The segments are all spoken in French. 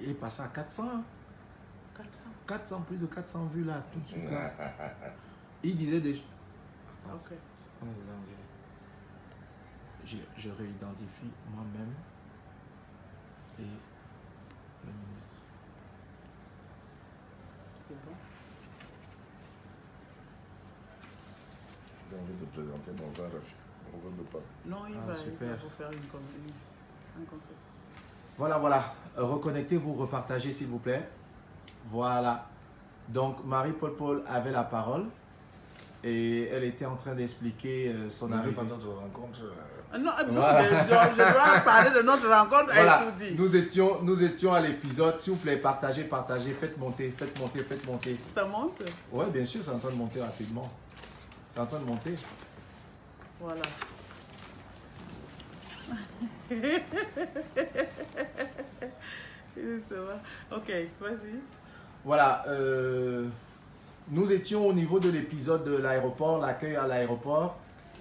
il est passé à 400. 400, plus de 400 vues là, tout de suite là. Il disait des... Attends, Ok. on est là en direct. Je réidentifie moi-même et le ministre. C'est bon. J'ai envie de présenter mon verre, on veut me pas. Non, il Ah, va super. vous faire un conseil. Voilà, voilà. Reconnectez-vous, repartagez s'il vous plaît. Voilà. Donc, Marie-Paul avait la parole et elle était en train d'expliquer son N'oublie arrivée. pas notre rencontre. Non, Voilà. mais je dois parler de notre rencontre Voilà. et tout dit. Nous étions à l'épisode. S'il vous plaît, partagez, faites monter. Ça monte? Ouais, bien sûr, c'est en train de monter rapidement. C'est en train de monter. Voilà. Ok, vas-y. Voilà. Nous étions au niveau de l'épisode de l'aéroport, l'accueil à l'aéroport.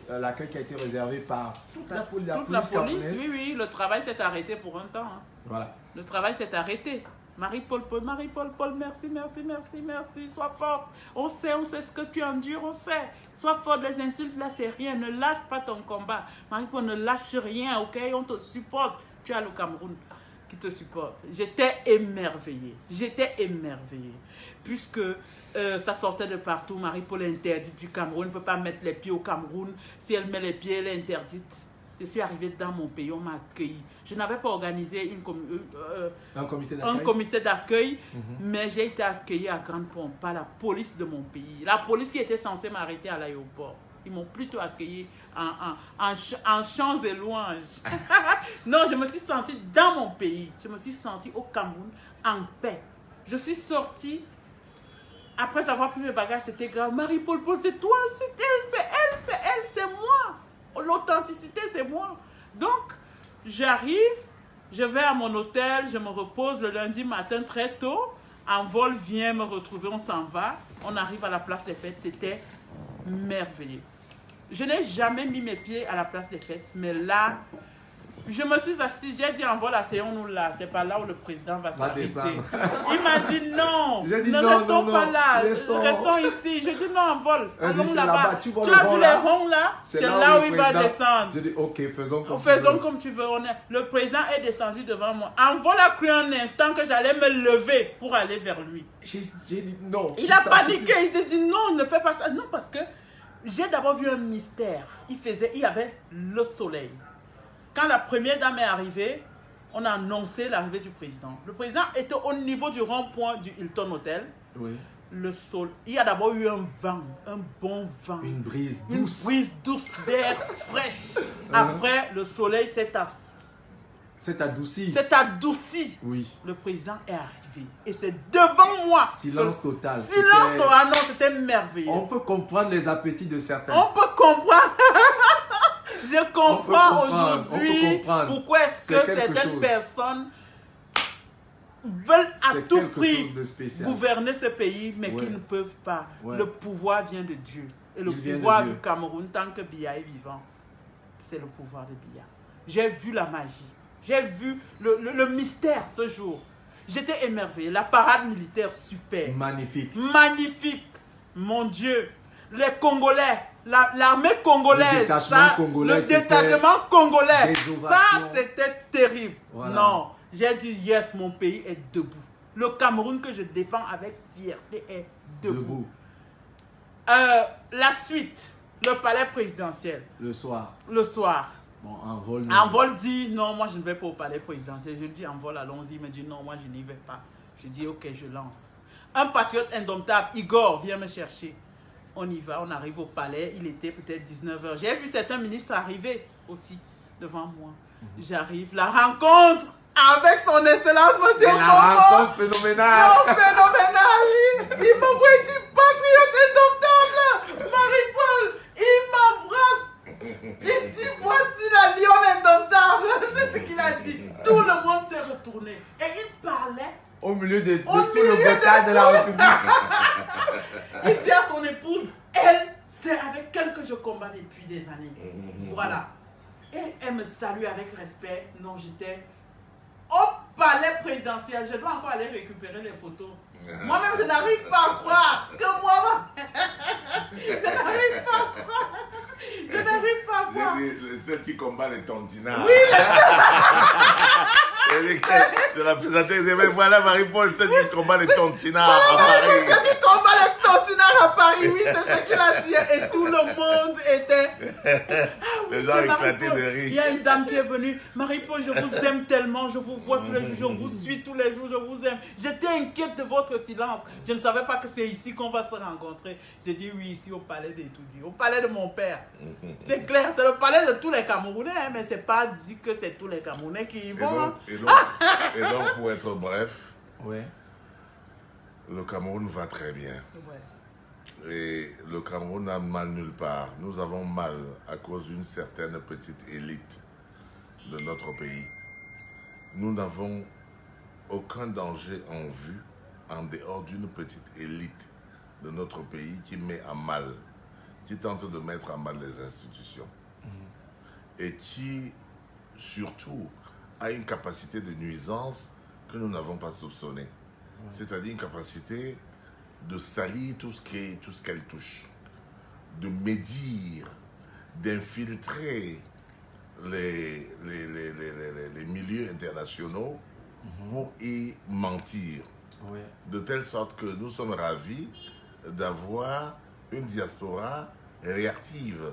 L'accueil qui a été réservé par toute la police camerounaise. Oui, le travail s'est arrêté pour un temps. Hein. Voilà. Le travail s'est arrêté. Marie-Paul, merci, sois forte. On sait ce que tu endures, on sait. Sois forte, les insultes là, c'est rien. Ne lâche pas ton combat. Marie-Paul, ne lâche rien, ok? On te supporte. Tu as le Cameroun qui te supporte. J'étais émerveillée. Puisque ça sortait de partout. Marie-Paul est interdite du Cameroun. Elle ne peut pas mettre les pieds au Cameroun. Si elle met les pieds, elle est interdite. Je suis arrivée dans mon pays, on m'a accueilli. Je n'avais pas organisé un comité d'accueil, mais j'ai été accueillie à grande pompe par la police de mon pays. La police qui était censée m'arrêter à l'aéroport. Ils m'ont plutôt accueilli en chants et louanges. Non, je me suis sentie dans mon pays. Je me suis sentie au Cameroun en paix. Je suis sortie, après avoir pris mes bagages, c'était grave. Marie-Paul, c'est toi, c'est elle, c'est moi. L'authenticité, c'est moi. Donc, j'arrive, je vais à mon hôtel, je me repose le lundi matin très tôt. Un vol vient me retrouver, on s'en va. On arrive à la place des fêtes, c'était merveilleux. Je n'ai jamais mis mes pieds à la place des fêtes, mais là, je me suis assise, j'ai dit en vol, asseyons-nous là, c'est pas là où le président va s'arrêter. Il m'a dit non, restons pas là, restons ici. Je dis non, en vol, allons là-bas. Tu as vu les ronds là? C'est là où il va descendre. Je dis ok, faisons comme tu veux. Le président est descendu devant moi. En vol a cru un instant que j'allais me lever pour aller vers lui. J'ai dit non. Il a paniqué, il a dit non, ne fais pas ça. Non, parce que j'ai d'abord vu un mystère. Il y avait le soleil. Quand la première dame est arrivée, on a annoncé l'arrivée du président. Le président était au niveau du rond-point du Hilton Hotel. Oui. Le sol. Il y a d'abord eu un vent, un bon vent. Une brise douce. Une brise douce d'air fraîche. Après, le soleil s'est adouci. Oui. Le président est arrivé. Et c'est devant moi. Silence total. Silence total. Non, c'était merveilleux. On peut comprendre les appétits de certains. On peut comprendre. Je comprends aujourd'hui pourquoi est-ce que certaines personnes veulent à tout prix gouverner ce pays, mais qui ne peuvent pas. Ouais. Le pouvoir vient de Dieu. Et le pouvoir du Cameroun, tant que Biya est vivant, c'est le pouvoir de Biya. J'ai vu la magie. J'ai vu le mystère ce jour. J'étais émerveillée. La parade militaire, super. Magnifique. Magnifique. Mon Dieu. Les Congolais, l'armée congolaise, le détachement congolais, ça c'était terrible. Voilà. Non, j'ai dit yes, mon pays est debout. Le Cameroun que je défends avec fierté est debout. La suite, le palais présidentiel. Le soir. Bon, en vol dit non, moi je ne vais pas au palais présidentiel. Je dis en vol, allons-y. Il me dit non, moi je n'y vais pas. Je dis ok, je lance. Un patriote indomptable, Igor, vient me chercher. On y va, on arrive au palais, il était peut-être 19h. J'ai vu certains ministres arriver aussi devant moi. J'arrive, la rencontre avec son excellence, monsieur Congo. La rencontre phénoménale. Non, phénoménale. Il me voit, il dit patriote indomptable. Marie-Paul, il m'embrasse. Il dit voici la lionne indomptable. C'est ce qu'il a dit. Tout le monde s'est retourné. Et il parlait. Au milieu de tout le bétail de la République. Il dit à son épouse, elle, c'est avec elle que je combats depuis des années. Voilà. Et elle me salue avec respect. Non, j'étais... Hop, palais présidentiel. Je dois encore aller récupérer les photos. Moi-même, je n'arrive pas à croire que moi, je n'arrive pas à croire. Je n'arrive pas à croire. Celle qui combat les tontinards. Oui, de la présenter, mais voilà Marie-Paul, celle qui combat les tontinards à Paris. celle qui combat les tontinards à Paris, oui, c'est ce qu'il a dit. Et tout le monde était... Les gens éclatés de rire. Il y a une dame qui est venue. Marie-Paul, je vous aime tellement, je vous vois tous les jours, je vous suis tous les jours, je vous aime. J'étais inquiète de votre silence. Je ne savais pas que c'est ici qu'on va se rencontrer. J'ai dit oui, ici au palais d'Etoudi, au palais de mon père. C'est clair, c'est le palais de tous les Camerounais, hein, mais c'est pas dit que c'est tous les Camerounais qui y vont. Et donc, pour être bref, Ouais. le Cameroun va très bien. Ouais. Et le Cameroun n'a mal nulle part. Nous avons mal à cause d'une certaine petite élite de notre pays. Nous n'avons aucun danger en vue en dehors d'une petite élite de notre pays qui met à mal, qui tente de mettre à mal les institutions et qui, surtout, a une capacité de nuisance que nous n'avons pas soupçonnée. C'est-à-dire une capacité de salir tout ce qu'elle touche, de médire, d'infiltrer les milieux internationaux pour y mentir. Ouais. De telle sorte que nous sommes ravis d'avoir une diaspora réactive,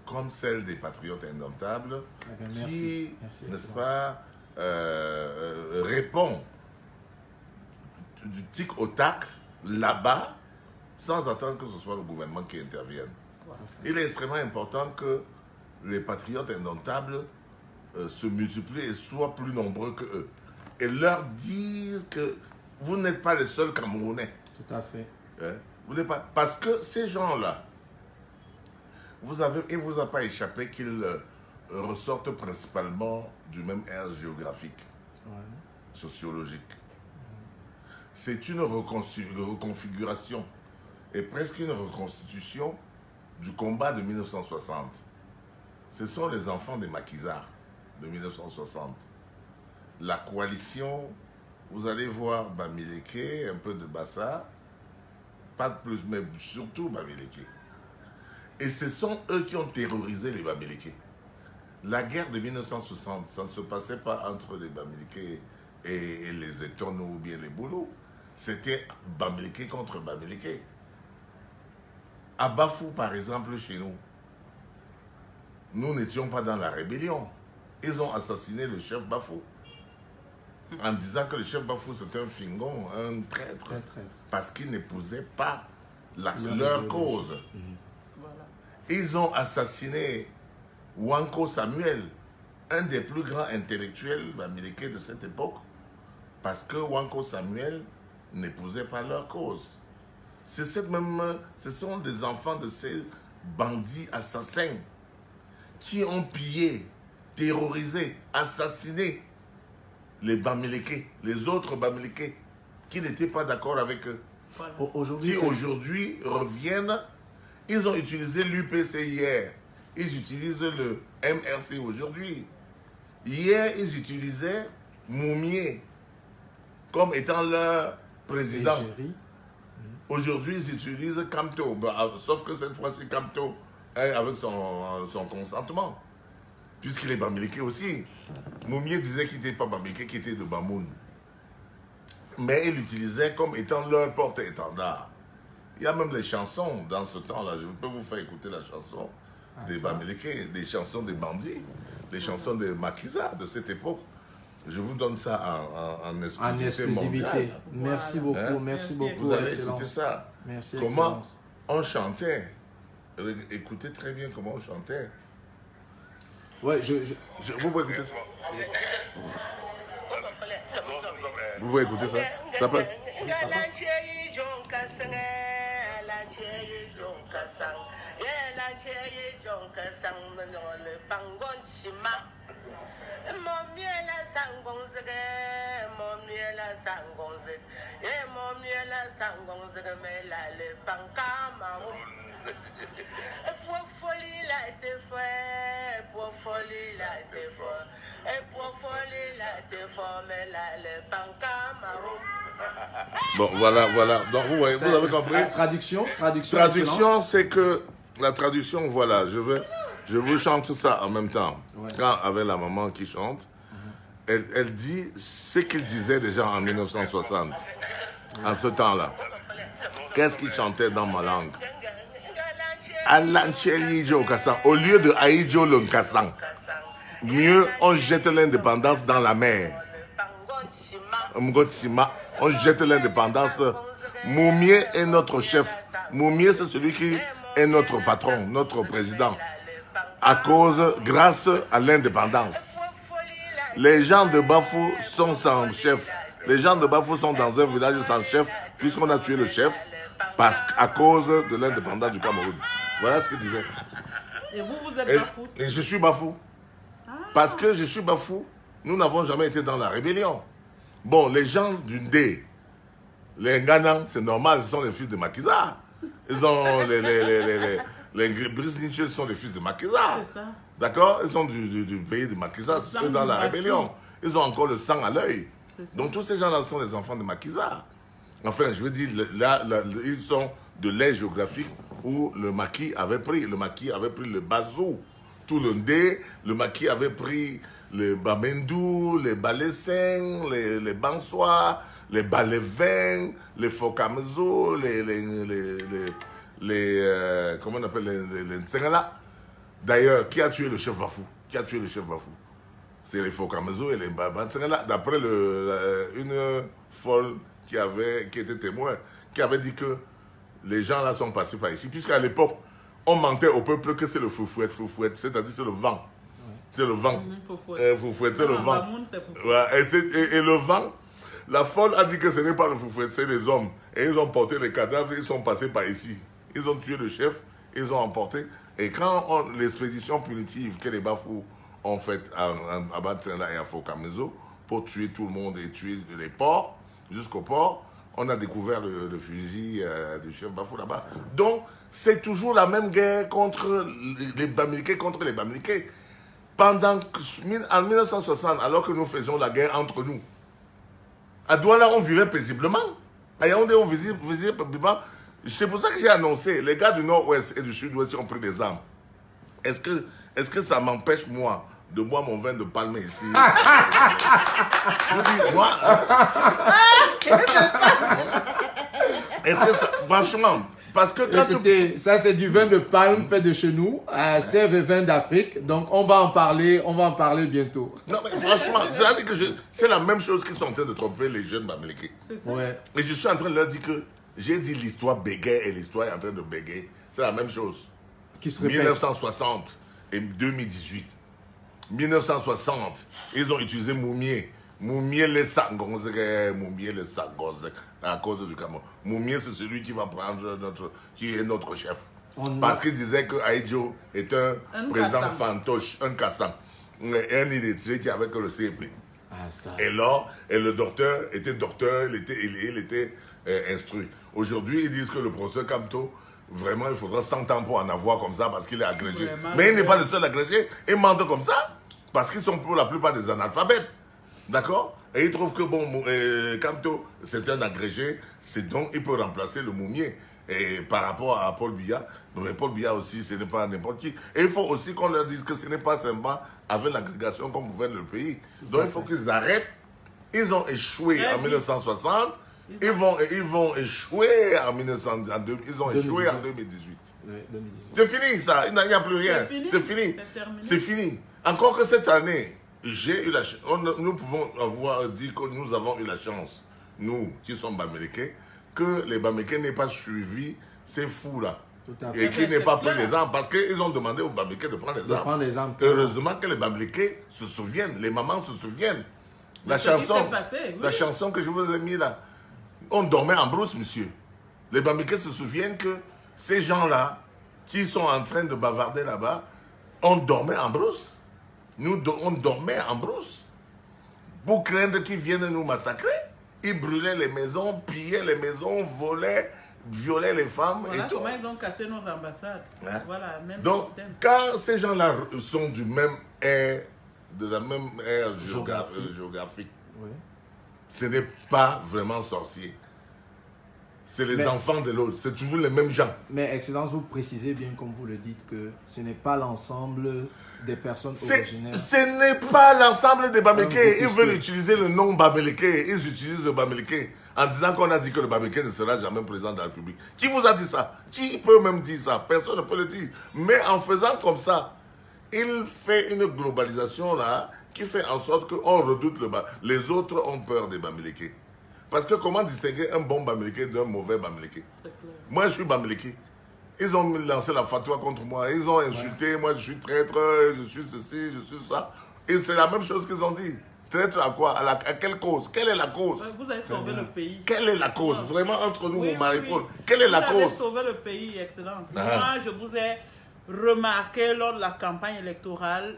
comme celle des Patriotes Indomptables, qui, n'est-ce pas, répond du tic au tac, là-bas, sans attendre que ce soit le gouvernement qui intervienne. Il est extrêmement important que les Patriotes Indomptables se multiplient et soient plus nombreux que eux. Et leur disent que vous n'êtes pas les seuls Camerounais. Tout à fait. Hein? Vous n'êtes pas... Parce que ces gens-là, il ne vous a pas échappé qu'ils ressortent principalement du même aire géographique, sociologique. C'est une reconfiguration et presque une reconstitution du combat de 1960. Ce sont les enfants des maquisards de 1960. La coalition, vous allez voir Bamileke, un peu de Bassa, pas de plus, mais surtout Bamileke. Et ce sont eux qui ont terrorisé les Bamileke. La guerre de 1960, ça ne se passait pas entre les Bamileke et les Etono ou bien les Boulous. C'était Bamileke contre Bamileke. À Bafou, par exemple, chez nous, nous n'étions pas dans la rébellion. Ils ont assassiné le chef Bafou. En disant que le chef Bafou c'était un fingon, un traître. Parce qu'il n'épousait pas leur cause. Voilà. Ils ont assassiné Wanko Samuel, un des plus grands intellectuels américains de cette époque, parce que Wanko Samuel n'épousait pas leur cause. Ce sont des enfants de ces bandits assassins qui ont pillé, terrorisé, assassiné les Bamileke, les autres Bamileke, qui n'étaient pas d'accord avec eux. Voilà. Qui aujourd'hui reviennent. Ils ont utilisé l'UPC hier. Ils utilisent le MRC aujourd'hui. Hier, ils utilisaient Moumié comme étant leur président. Aujourd'hui, ils utilisent Kamto. Sauf que cette fois-ci, Kamto est avec son consentement. Puisqu'il est Bamileke aussi. Moumié disait qu'il n'était pas Bamileke, qu'il était de Bamoun. Mais il l'utilisait comme étant leur porte-étendard. Il y a même les chansons dans ce temps-là. Je peux vous faire écouter la chanson des Bamileke, des chansons des bandits, les chansons des maquisards de cette époque. Je vous donne ça en exclusivité mondiale. Merci beaucoup, hein? merci beaucoup. Vous allez écouter ça. Merci, comment on chantait. Écoutez très bien comment on chantait. Ouais, vous pouvez écouter ça. Vous pouvez écouter ça. Ça peut. Pour folie là t'es fort, pour folie là t'es fort, et pour folie là t'es fort, mais là les pancamaros. Bon, voilà. Donc, vous voyez, vous avez compris? Traduction. Traduction, c'est que la traduction, voilà, je vous chante ça en même temps. Ouais. Quand avec la maman qui chante, elle dit ce qu'il disait déjà en 1960, en ce temps-là. Qu'est-ce qu'il chantait dans ma langue? Au lieu de Aïdjo le Nkassan, mieux on jette l'indépendance dans la mer. Mgotsima, on jette l'indépendance. Moumié est notre chef. Moumié, c'est celui qui est notre patron, notre président. Grâce à l'indépendance. Les gens de Bafou sont sans chef. Les gens de Bafou sont dans un village sans chef, puisqu'on a tué le chef à cause de l'indépendance du Cameroun. Voilà ce qu'il disait. Et vous êtes Bafou? Et je suis Bafou. Parce que je suis Bafou, nous n'avons jamais été dans la rébellion. Bon, les gens du Ndé, les Nganang, c'est normal, ce sont les fils de Makiza. Ils ont les Brisnichés sont les fils de Makiza. C'est ça. D'accord? Ils sont du pays de Makiza, c'est dans la rébellion. Ils ont encore le sang à l'œil. Donc tous ces gens-là sont les enfants de Makiza. Enfin, je veux dire, là, ils sont de l'aire géographique où le maquis avait pris. Le maquis avait pris le Bazou, tout le Ndé. Le maquis avait pris les Bamendou, les Balesseng, les Bansois, les Balévin, les Fokamezo, comment on appelle les Ntsengala. D'ailleurs, qui a tué le chef Bafou? C'est les Fokamezo et les Ntsengala. D'après une folle qui était témoin, qui avait dit que les gens là sont passés par ici. Puisqu'à l'époque, on mentait au peuple que c'est le foufouette, c'est-à-dire c'est le vent. C'est le vent. Foufouette, c'est le vent. Et le vent, la folle a dit que ce n'est pas le foufouette, c'est les hommes. Et ils ont porté les cadavres, ils sont passés par ici. Ils ont tué le chef, ils ont emporté. Et quand l'expédition punitive que les Bafou ont faite à Batsela et à Fokamezo pour tuer tout le monde et tuer les porcs, jusqu'au port, on a découvert le fusil du chef Bafou là-bas. Donc, c'est toujours la même guerre contre les Bamileke contre les Bamileke. En 1960, alors que nous faisions la guerre entre nous, à Douala, on vivait paisiblement. À Yaoundé, on vivait paisiblement. C'est pour ça que j'ai annoncé, les gars du nord-ouest et du sud-ouest ont pris des armes. Est-ce que ça m'empêche, moi, de boire mon vin de palme ici? Je dis, moi... Est-ce que ça... Franchement, parce que quand écoutez, ça c'est du vin de palme fait de chez nous, Sèvres et vin d'Afrique, donc on va en parler bientôt. Non mais franchement, c'est la même chose qu'ils sont en train de tromper les jeunes Bamileke. C'est ça. Ouais. Et je suis en train de leur dire que j'ai dit l'histoire bégaye et l'histoire est en train de bégayer. C'est la même chose. Qui se répète. 1960 et 2018. 1960, ils ont utilisé Moumié. Moumié les Sangozek, à cause du Cameroun. Moumié, c'est celui qui va prendre qui est notre chef. Parce qu'il disait que Aïdjo est un président fantoche, un Kassan, un illettré qui avait que le CEP. Ah, ça. Et là, le docteur, il était instruit. Aujourd'hui, ils disent que le professeur Kamto, vraiment, il faudra 100 ans pour en avoir comme ça parce qu'il est agrégé. Mais il n'est pas le seul agrégé. Il mente comme ça parce qu'ils sont pour la plupart des analphabètes. D'accord? Et ils trouvent que, bon, Kamto, c'est un agrégé, c'est donc il peut remplacer le Moumié. Et par rapport à Paul Biya, mais Paul Biya aussi, ce n'est pas n'importe qui. Et il faut aussi qu'on leur dise que ce n'est pas seulement avec l'agrégation qu'on gouverne le pays. Donc il faut qu'ils arrêtent. Ils ont échoué en 1960. Ils vont échouer en 1918. Ils ont échoué en 2018. Ouais, 2018. C'est fini ça, il n'y a plus rien. C'est fini. C'est fini. Encore que cette année, j'ai eu la chance. Nous pouvons avoir dit que nous avons eu la chance, nous qui sommes Bamileke, que les Bamileke n'aient pas suivi ces fous-là. Et qu'ils n'aient pas pris les armes parce qu'ils ont demandé aux Bamileke de prendre les armes. Heureusement que les Bamileke se souviennent, les mamans se souviennent. La chanson que je vous ai mis là, on dormait en brousse, monsieur. Les Bamileke se souviennent que ces gens-là, qui sont en train de bavarder là-bas, on dormait en brousse. On dormait en brousse. Pour craindre qu'ils viennent nous massacrer. Ils brûlaient les maisons, pillaient les maisons, volaient violaient les femmes Voilà et tout. comment ils ont cassé nos ambassades. Hein? Voilà, même Donc, système. quand ces gens-là sont du même air, de la même aire géographique, Oui. ce n'est pas vraiment sorcier. C'est les enfants de l'autre, c'est toujours les mêmes gens. Mais Excellence, vous précisez bien, comme vous le dites, que ce n'est pas l'ensemble des personnes originaires. Ce n'est pas l'ensemble des Bamileke. Ils veulent que... utiliser le nom Bamileke. Ils utilisent le Bamileke en disant qu'on a dit que le Bamileke ne sera jamais président de la République. Qui vous a dit ça? Qui peut même dire ça? Personne ne peut le dire. Mais en faisant comme ça, il fait une globalisation là qui fait en sorte qu'on redoute le Bamileke. Les autres ont peur des Bamileke. Parce que comment distinguer un bon Bamileke d'un mauvais Bamileke? Moi, je suis Bamileke. Ils ont lancé la fatwa contre moi. Ils ont insulté. Moi, je suis traître. Je suis ceci, je suis ça. Et c'est la même chose qu'ils ont dit. Traître à quoi? À quelle cause? Quelle est la cause? Vous avez sauvé le pays. Quelle est la cause? Vraiment, entre nous, Oui, Marie-Paul. oui. Quelle est la Vous avez cause? sauvé le pays, Excellence. Ah. Moi, je vous ai remarqué lors de la campagne électorale,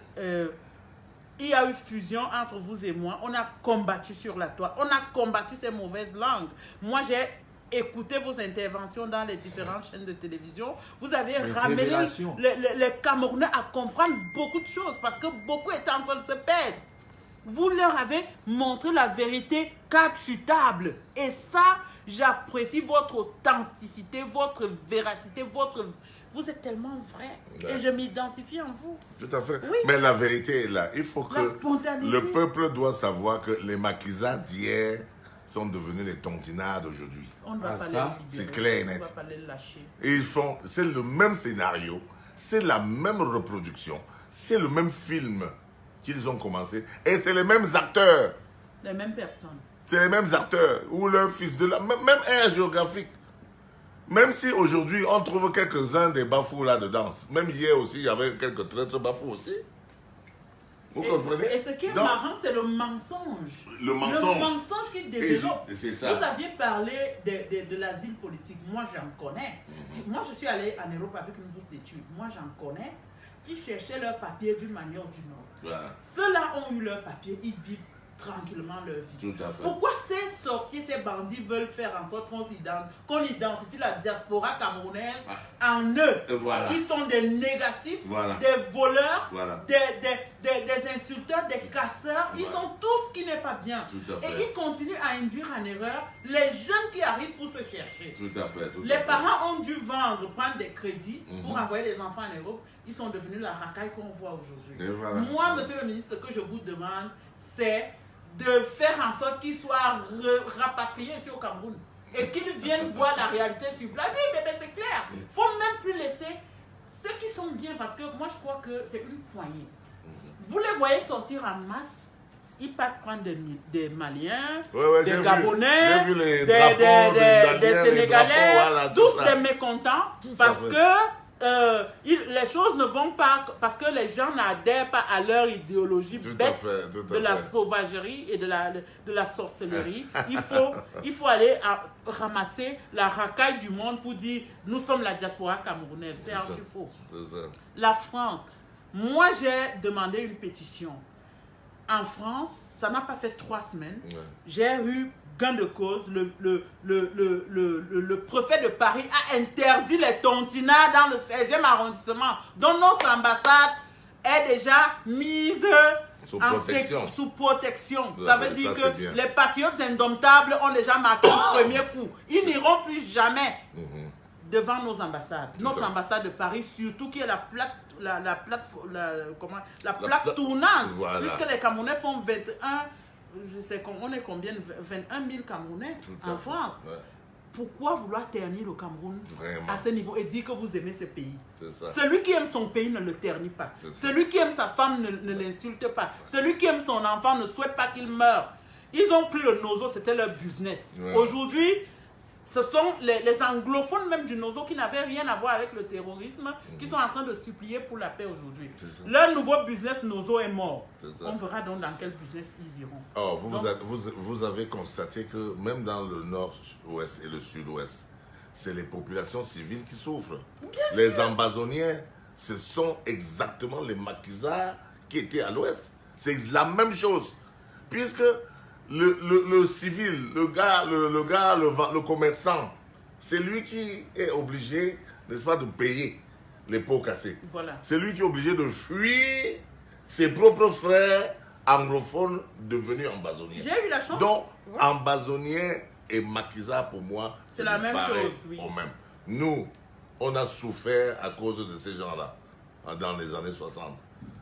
il y a eu fusion entre vous et moi. On a combattu sur la toile. On a combattu ces mauvaises langues. Moi, j'ai écouté vos interventions dans les différentes chaînes de télévision. Vous avez ramené les Camerounais à comprendre beaucoup de choses parce que beaucoup étaient en train de se perdre. Vous leur avez montré la vérité carte sur table. Et ça, j'apprécie votre authenticité, votre véracité, Vous êtes tellement vrai. Ouais. Et je m'identifie en vous. Tout à fait. Oui. Mais la vérité est là. Il faut que le peuple doit savoir que les maquisards d'hier sont devenus les tontinards d'aujourd'hui. On ne va pas les libérer. C'est clair et net. On ne va pas les lâcher. Et c'est le même scénario, c'est la même reproduction, c'est le même film qu'ils ont commencé. Et c'est les mêmes acteurs. Les mêmes personnes. C'est les mêmes acteurs. Ou leur fils de la même ère géographique. Même si aujourd'hui on trouve quelques-uns des bafous là-dedans. Même hier aussi, il y avait quelques traîtres bafous aussi. Vous comprenez? Et ce qui est marrant, c'est le mensonge. Le mensonge. Le mensonge qui développe. C'est ça. Vous aviez parlé de l'asile politique. Moi, j'en connais. Moi, je suis allé en Europe avec une bourse d'études. Moi, j'en connais qui cherchaient leur papier d'une manière ou d'une autre. Voilà. Ceux-là ont eu leur papier. Ils vivent tranquillement leur vie. Tout à fait. Pourquoi ces sorciers, ces bandits veulent faire en sorte qu'on identifie la diaspora camerounaise en eux, qui sont des négatifs, des voleurs, des insulteurs, des casseurs. Ils sont tous ce qui n'est pas bien. Et ils continuent à induire en erreur les jeunes qui arrivent pour se chercher. Tout à fait. Les parents ont dû prendre des crédits pour envoyer les enfants en Europe. Ils sont devenus la racaille qu'on voit aujourd'hui. Moi, monsieur le ministre, ce que je vous demande, c'est de faire en sorte qu'ils soient rapatriés ici au Cameroun et qu'ils viennent voir la réalité sur place. Oui, bébé, c'est clair. Il ne faut même plus laisser ceux qui sont bien, parce que moi, je crois que c'est une poignée. Vous les voyez sortir en masse, ils partent prendre des Maliens, des Gabonais, des Sénégalais, tous des mécontents, parce que les choses ne vont pas, parce que les gens n'adhèrent pas à leur idéologie bête de la sauvagerie et de la sorcellerie. Il faut aller ramasser la racaille du monde pour dire nous sommes la diaspora camerounaise. C'est archi faux. La France, moi j'ai demandé une pétition. En France, ça n'a pas fait 3 semaines. J'ai eu gain de cause. Le préfet de Paris a interdit les tontinards dans le 16e arrondissement, dont notre ambassade est déjà mise sous protection. Ça veut dire que les patriotes indomptables ont déjà marqué le premier coup. Ils n'iront plus jamais devant nos ambassades. Notre ambassade de Paris, surtout, qui est la plaque tournante, puisque les Camerounais font 21, je sais on est combien, 21 000 Camerounais en France. Pourquoi vouloir ternir le Cameroun à ce niveau et dire que vous aimez ce pays? Celui qui aime son pays ne le ternit pas. Celui qui aime sa femme ne l'insulte pas. Celui qui aime son enfant ne souhaite pas qu'il meure. Ils ont pris le nozo, c'était leur business. Aujourd'hui, ce sont les anglophones même du nozo qui n'avaient rien à voir avec le terrorisme qui sont en train de supplier pour la paix aujourd'hui. Leur nouveau business nozo est mort. On verra donc dans quel business ils iront. Oh, vous avez constaté que même dans le nord-ouest et le sud-ouest, c'est les populations civiles qui souffrent. Les ambazoniens, ce sont exactement les maquisards qui étaient à l'ouest. C'est la même chose. Puisque le civil, le commerçant, c'est lui qui est obligé, n'est-ce pas, de payer les pots cassés. Voilà. C'est lui qui est obligé de fuir ses propres frères anglophones devenus ambazoniens. J'ai eu la chance. Donc, ambazonien et maquisa, pour moi, c'est la même chose. Oui. Au même. Nous, on a souffert à cause de ces gens-là, dans les années 60.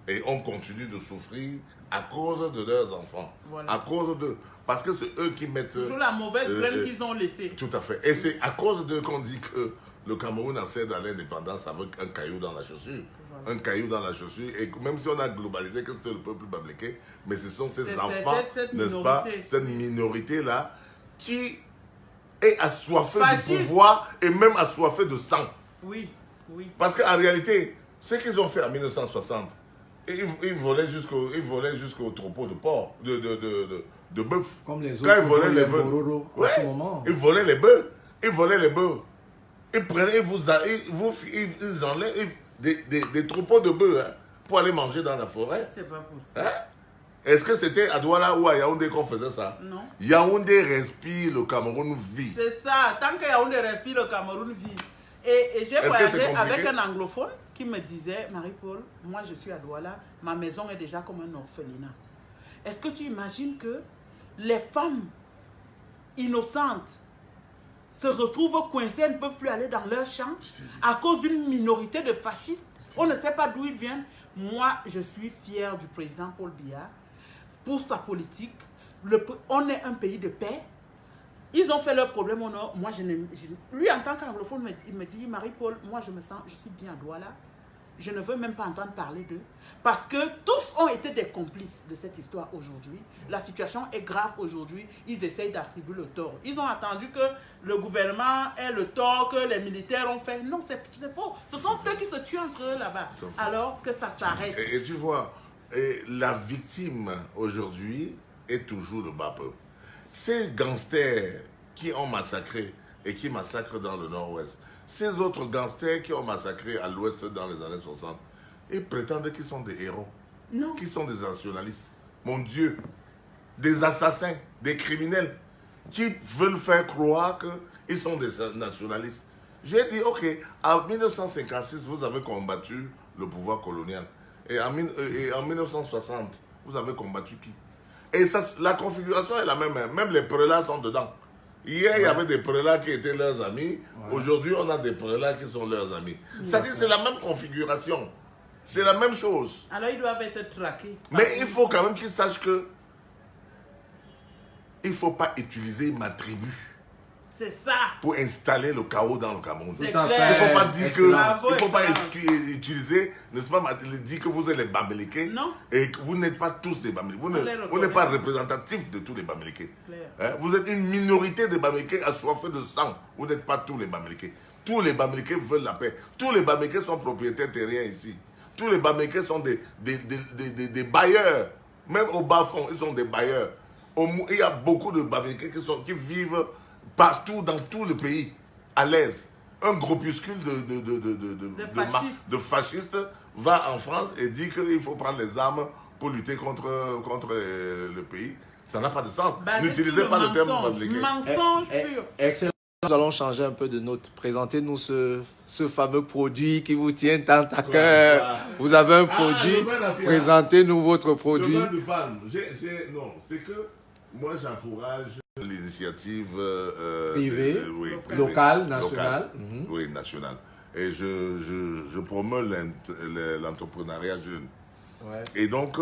Et on continue de souffrir à cause de leurs enfants. Voilà. À cause de... Parce que c'est eux qui mettent... Toujours la mauvaise graine qu'ils ont laissée. Tout à fait. Et c'est à cause d'eux qu'on dit que le Cameroun accède à l'indépendance avec un caillou dans la chaussure. Voilà. Un caillou dans la chaussure. Et même si on a globalisé que c'était le peuple bamléké, mais ce sont ces enfants, n'est-ce pas, cette minorité-là, qui est assoiffée du pouvoir et même assoiffée de sang. Oui, oui. Parce qu'en réalité, ce qu'ils ont fait en 1960, ils volaient jusqu'au troupeau de porc, de bœuf. Comme les autres. Quand ils volaient les bœufs. Ouais, ils volaient les bœufs. Ils volaient les bœufs. Ils prenaient, ils enlèvent des troupeaux de bœufs, hein, pour aller manger dans la forêt. C'est pas possible. Hein? Est-ce que c'était à Douala ou à Yaoundé qu'on faisait ça? Non. Yaoundé respire, le Cameroun vit. C'est ça. Tant que Yaoundé respire, le Cameroun vit. Et j'ai voyagé avec un anglophone qui me disait, Marie-Paul, moi je suis à Douala, ma maison est déjà comme un orphelinat. Est-ce que tu imagines que les femmes innocentes se retrouvent coincées, elles ne peuvent plus aller dans leur champ à cause d'une minorité de fascistes? On ne sait pas d'où ils viennent. Moi, je suis fier du président Paul Biya pour sa politique. On est un pays de paix. Ils ont fait leur problème au nord. Moi, lui, en tant qu'anglophone, il me dit, Marie-Paul, moi, je suis bien à Douala. Je ne veux même pas entendre parler d'eux. Parce que tous ont été des complices de cette histoire aujourd'hui. La situation est grave aujourd'hui. Ils essayent d'attribuer le tort. Ils ont attendu que le gouvernement ait le tort, que les militaires ont fait. Non, c'est faux. Ce sont eux qui se tuent entre eux là-bas. Alors que ça s'arrête. Et tu vois, la victime aujourd'hui est toujours le bas peuple. Ces gangsters qui ont massacré et qui massacrent dans le nord-ouest, ces autres gangsters qui ont massacré à l'ouest dans les années 60, ils prétendent qu'ils sont des héros, non, qu'ils sont des nationalistes. Mon Dieu, des assassins, des criminels qui veulent faire croire qu'ils sont des nationalistes. J'ai dit, ok, en 1956, vous avez combattu le pouvoir colonial. Et en 1960, vous avez combattu qui? Et ça, la configuration est la même. Même les prélats sont dedans. Hier, il y avait des prélats qui étaient leurs amis. Aujourd'hui, on a des prélats qui sont leurs amis. C'est-à-dire c'est la même configuration. C'est la même chose. Alors, ils doivent être traqués. Mais il faut quand même qu'ils sachent que il ne faut pas utiliser ma tribu. C'est ça. Pour installer le chaos dans le Cameroun. C'est clair. Il ne faut pas dire que... Il ne faut pas utiliser, n'est-ce pas, dire que vous êtes les Bamlékés. Non. Et que vous n'êtes pas tous des Bamlékés. Vous n'êtes pas représentatif de tous les Bamlékés. Hein? Vous êtes une minorité de Bamlékés assoiffés de sang. Vous n'êtes pas tous les Bamlékés. Tous les Bamlékés veulent la paix. Tous les Bamlékés sont propriétaires terriens ici. Tous les Bamlékés sont des bailleurs. Même au bas fond, ils sont des bailleurs. Il y a beaucoup de Bamlékés qui vivent partout dans tout le pays, à l'aise. Un groupuscule de fascistes va en France et dit qu'il faut prendre les armes pour lutter contre le pays. Ça n'a pas de sens. N'utilisez pas le terme Bamléké. Mensonge pur. Excellent. Nous allons changer un peu de note. Présentez-nous ce fameux produit qui vous tient tant à cœur. Vous avez un produit. Présentez-nous votre produit. Le vin de palme. Non, c'est que moi j'encourage l'initiative privée, locale, nationale. Oui, nationale. Et je promeux l'entrepreneuriat jeune. Ouais. Et donc,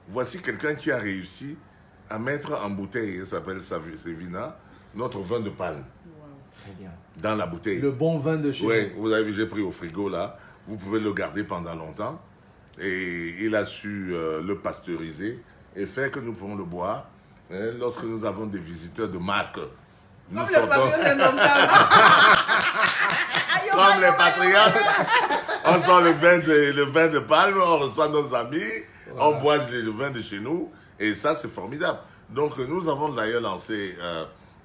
voici quelqu'un qui a réussi à mettre en bouteille, il s'appelle Sevina, notre vin de palme. Très bien. Dans la bouteille. Le bon vin de chez nous. Oui, vous avez vu, j'ai pris au frigo là. Vous pouvez le garder pendant longtemps. Et il a su le pasteuriser et faire que nous pouvons le boire. Lorsque nous avons des visiteurs de marque, nous sortons... Comme les patriotes, on sort le vin de palme, on reçoit nos amis, on boit le vin de chez nous, et ça c'est formidable. Donc nous avons d'ailleurs lancé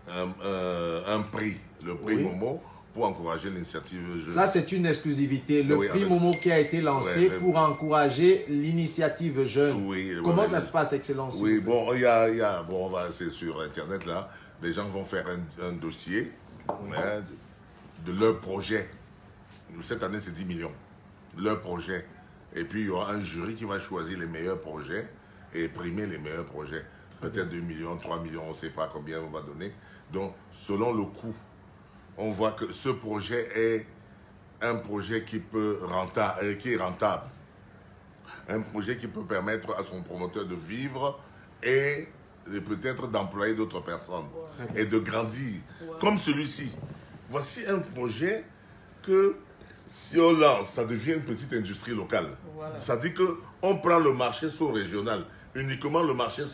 un prix, le prix Momo, pour encourager l'initiative jeune. Ça, c'est une exclusivité. Le prix Momo qui a été lancé pour encourager l'initiative jeune. Comment ça se passe, Excellence? Oui, bon, on va, c'est sur Internet, là. Les gens vont faire un dossier. de leur projet. Cette année, c'est 10 millions. Leur projet. Et puis, il y aura un jury qui va choisir les meilleurs projets et primer les meilleurs projets. Peut-être 2 millions, 3 millions, on ne sait pas combien on va donner. Donc, selon le coût, on voit que ce projet est un projet qui est rentable. Un projet qui peut permettre à son promoteur de vivre et peut-être d'employer d'autres personnes et de grandir. Comme celui-ci. Voici un projet que si on lance, ça devient une petite industrie locale. Ça dit qu'on prend le marché sous-régional, uniquement le marché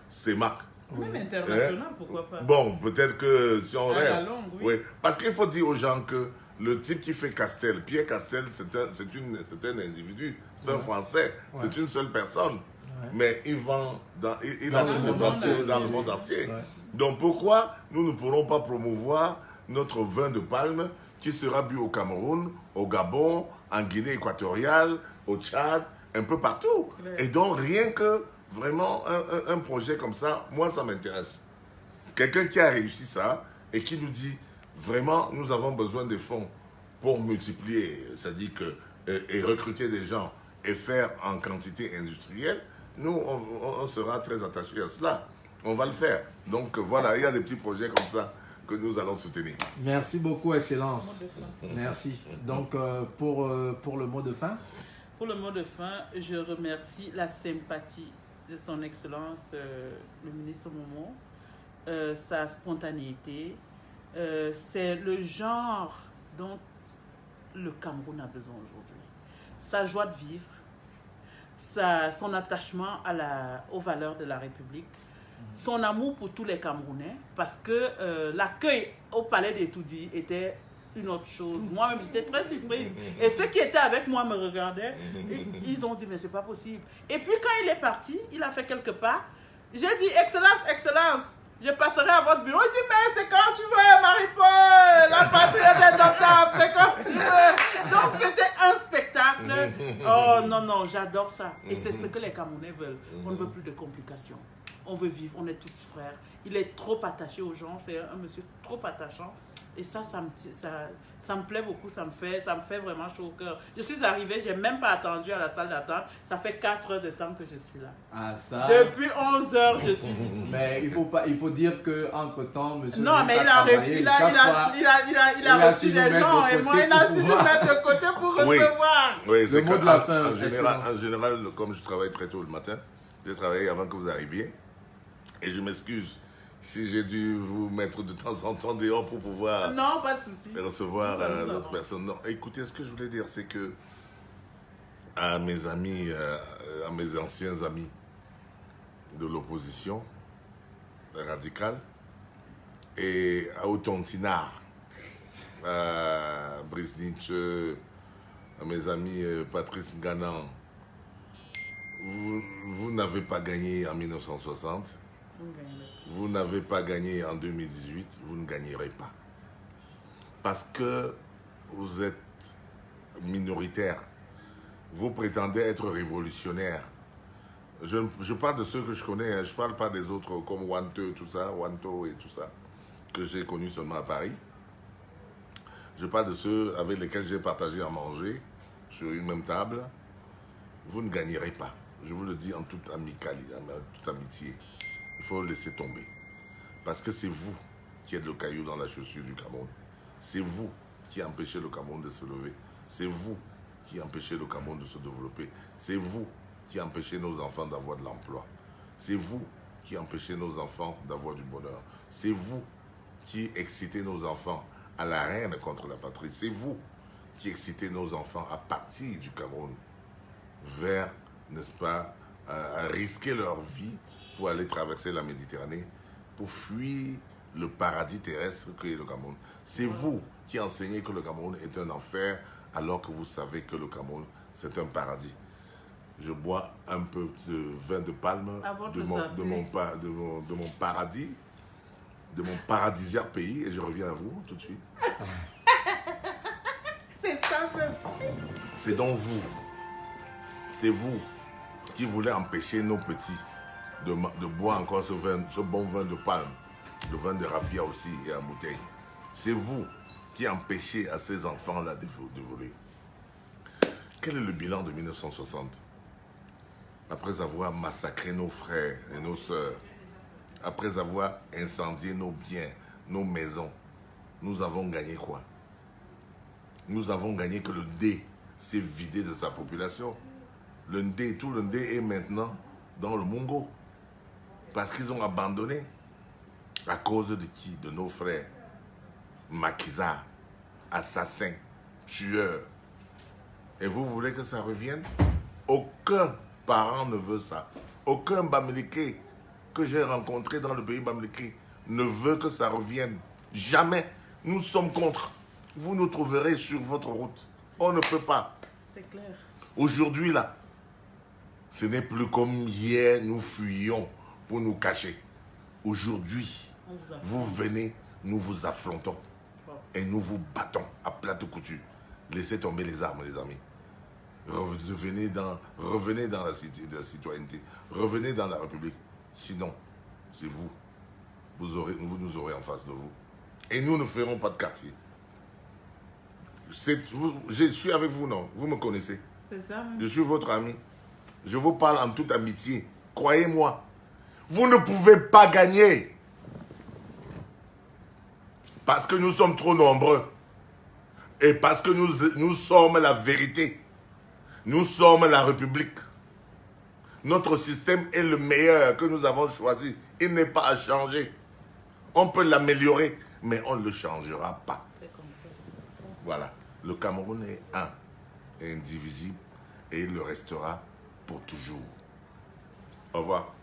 CEMAC. Même international, pourquoi pas? Bon, peut-être que si on rêve. Longue, oui. Parce qu'il faut dire aux gens que le type qui fait Castel, Pierre Castel, c'est un individu, c'est un Français, c'est une seule personne. Mais il vend il a tout dans le monde entier. Donc pourquoi nous ne pourrons pas promouvoir notre vin de palme qui sera bu au Cameroun, au Gabon, en Guinée équatoriale, au Tchad, un peu partout. Et donc rien que vraiment un projet comme ça, moi ça m'intéresse. Quelqu'un qui a réussi ça et qui nous dit vraiment nous avons besoin de fonds pour multiplier, c'est-à-dire et recruter des gens et faire en quantité industrielle, nous on sera très attachés à cela. On va le faire. Donc voilà, il y a des petits projets comme ça que nous allons soutenir. Merci beaucoup, Excellence. Merci. Donc, pour le mot de fin? Pour le mot de fin, je remercie la sympathie de son Excellence, le ministre Momo, sa spontanéité. C'est le genre dont le Cameroun a besoin aujourd'hui. Sa joie de vivre, son attachement aux valeurs de la République, son amour pour tous les Camerounais, parce que l'accueil au Palais d'Etoudi était une autre chose. Moi-même, j'étais très surprise. Et ceux qui étaient avec moi me regardaient. Ils ont dit, mais c'est pas possible. Et puis, quand il est parti, il a fait quelques pas. J'ai dit, Excellence, Excellence, je passerai à votre bureau. Il dit, mais c'est quand tu veux, Marie-Paul. La patrie est adoptable, c'est quand tu veux. Donc, c'était un spectacle. Oh, non, non, j'adore ça. Et c'est ce que les Camerounais veulent. On ne veut plus de complications. On veut vivre, on est tous frères. Il est trop attaché aux gens, c'est un monsieur trop attachant. Et ça me plaît beaucoup, ça me fait vraiment chaud au cœur. Je suis arrivée, je n'ai même pas attendu à la salle d'attente. Ça fait 4 heures de temps que je suis là. Ah, ça... Depuis 11 heures, je suis ici. Mais il faut dire qu'entre-temps, monsieur... Non, mais il a reçu des gens et moi, il a su nous mettre de côté pour recevoir. Oui, c'est le mot de la fin. En général, comme je travaille très tôt le matin, j'ai travaillé avant que vous arriviez. Et je m'excuse si j'ai dû vous mettre de temps en temps dehors pour pouvoir non, pas de souci. Recevoir notre personne. Non, écoutez, ce que je voulais dire, c'est que à mes amis, à mes anciens amis de l'opposition radicale et à Otontinard, à Brice Nietzsche, à mes amis Patrice Nganan, vous n'avez pas gagné en 1960. Vous n'avez pas gagné en 2018, vous ne gagnerez pas. Parce que vous êtes minoritaire. Vous prétendez être révolutionnaire. Je parle de ceux que je connais, hein. Je ne parle pas des autres comme Wanto et tout ça, que j'ai connus seulement à Paris. Je parle de ceux avec lesquels j'ai partagé à manger sur une même table. Vous ne gagnerez pas. Je vous le dis en toute amicalité, en toute amitié. Il faut laisser tomber. Parce que c'est vous qui êtes le caillou dans la chaussure du Cameroun. C'est vous qui empêchez le Cameroun de se lever. C'est vous qui empêchez le Cameroun de se développer. C'est vous qui empêchez nos enfants d'avoir de l'emploi. C'est vous qui empêchez nos enfants d'avoir du bonheur. C'est vous qui excitez nos enfants à la haine contre la patrie. C'est vous qui excitez nos enfants à partir du Cameroun vers, n'est-ce pas, à risquer leur vie pour aller traverser la Méditerranée, pour fuir le paradis terrestre que est le Cameroun. C'est vous qui enseignez que le Cameroun est un enfer, alors que vous savez que le Cameroun, c'est un paradis. Je bois un peu de vin de palme de mon paradis, de mon paradisiaque pays, et je reviens à vous tout de suite. C'est ça même. C'est donc vous. C'est vous qui voulez empêcher nos petits de boire encore ce bon vin de palme, le vin de raffia aussi et en bouteille. C'est vous qui empêchait à ces enfants-là de voler. Quel est le bilan de 1960? Après avoir massacré nos frères et nos sœurs, après avoir incendié nos biens, nos maisons, nous avons gagné quoi? Nous avons gagné que le Ndé s'est vidé de sa population. Le Ndé, tout le Ndé est maintenant dans le Mungo. Parce qu'ils ont abandonné. À cause de qui? De nos frères. Maquisards, assassins, tueurs. Et vous voulez que ça revienne? Aucun parent ne veut ça. Aucun Bamileke que j'ai rencontré dans le pays Bamileke ne veut que ça revienne. Jamais. Nous sommes contre. Vous nous trouverez sur votre route. On ne peut pas. C'est clair. Aujourd'hui, là, ce n'est plus comme hier, nous fuyions pour nous cacher. Aujourd'hui, vous venez, nous vous affrontons. Et nous vous battons à plate couture. Laissez tomber les armes, les amis. Revenez dans la citoyenneté. Revenez dans la République. Sinon, c'est vous. Vous nous aurez en face de vous. Et nous ne ferons pas de quartier. Je suis avec vous, non? Vous me connaissez. C'est ça. Je suis votre ami. Je vous parle en toute amitié. Croyez-moi. Vous ne pouvez pas gagner. Parce que nous sommes trop nombreux. Et parce que nous sommes la vérité. Nous sommes la République. Notre système est le meilleur que nous avons choisi. Il n'est pas à changer. On peut l'améliorer, mais on ne le changera pas. C'est comme ça. Voilà. Le Cameroun est un, indivisible, et il le restera pour toujours. Au revoir.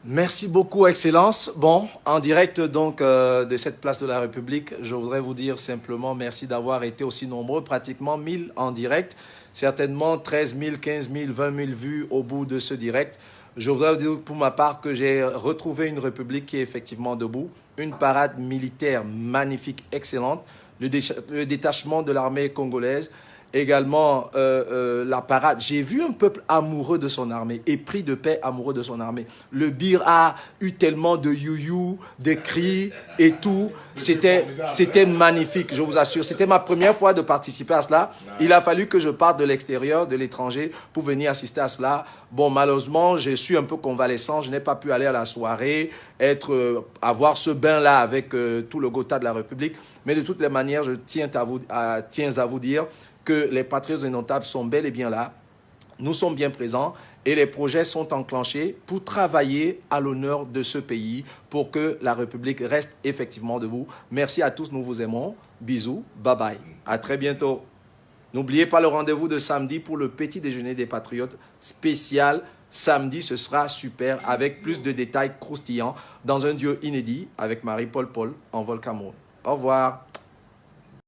Merci beaucoup, Excellence. Bon, en direct donc de cette place de la République, je voudrais vous dire simplement merci d'avoir été aussi nombreux, pratiquement 1000 en direct, certainement 13 000, 15 000, 20 000 vues au bout de ce direct. Je voudrais vous dire pour ma part que j'ai retrouvé une République qui est effectivement debout, une parade militaire magnifique, excellente, le détachement de l'armée congolaise, également la parade. J'ai vu un peuple amoureux de son armée, épris de paix, amoureux de son armée. Le Bir a eu tellement de you-you, de cris et tout. C'était magnifique, je vous assure. C'était ma première fois de participer à cela. Il a fallu que je parte de l'extérieur, de l'étranger, pour venir assister à cela. Bon, malheureusement, je suis un peu convalescent. Je n'ai pas pu aller à la soirée, avoir ce bain-là avec tout le Gotha de la République. Mais de toutes les manières, je tiens à vous dire que les patriotes indomptables sont bel et bien là. Nous sommes bien présents et les projets sont enclenchés pour travailler à l'honneur de ce pays pour que la République reste effectivement debout. Merci à tous, nous vous aimons. Bisous, bye bye. À très bientôt. N'oubliez pas le rendez-vous de samedi pour le petit déjeuner des patriotes spécial. Samedi, ce sera super avec plus de détails croustillants dans un duo inédit avec Marie-Paul Paul en vol Cameroun. Au revoir.